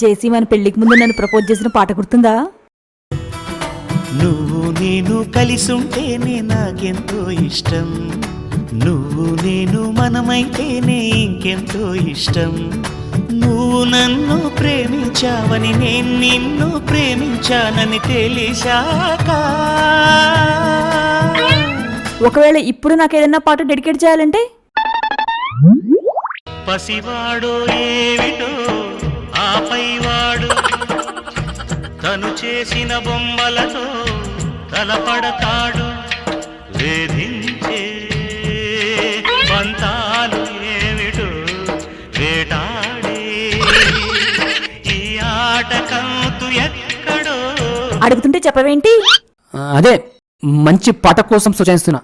జేసీ మన పెళ్లికి ముందు నన్ను ప్రపోజ్ చేసిన పాట గుర్తుందా? నువ్వు నేను కలిసుంటేనే నాకెంతో ఇష్టం, నువ్వు నేను మనమైతేనే ఇంకెంతో ఇష్టం. నువ్వు నన్ను ప్రేమించావని నేను నిన్ను ప్రేమించానని తెలిసాక, ఒకవేళ ఇప్పుడు నాకేదన్నా పాట డెడికేట్ చేయాలంటే పసివాడో ఏమిటో ఆపై వాడు తను చేసిన బొమ్మలతో తలపడతాడు, వేధించే పంతాలు ఏమిటో వేటాడే ఈ ఆట కంతు ఎక్కడో. అడుగుతుంటే చెప్పవేంటి? అదే మంచి పాట కోసం సూచిస్తున్నా.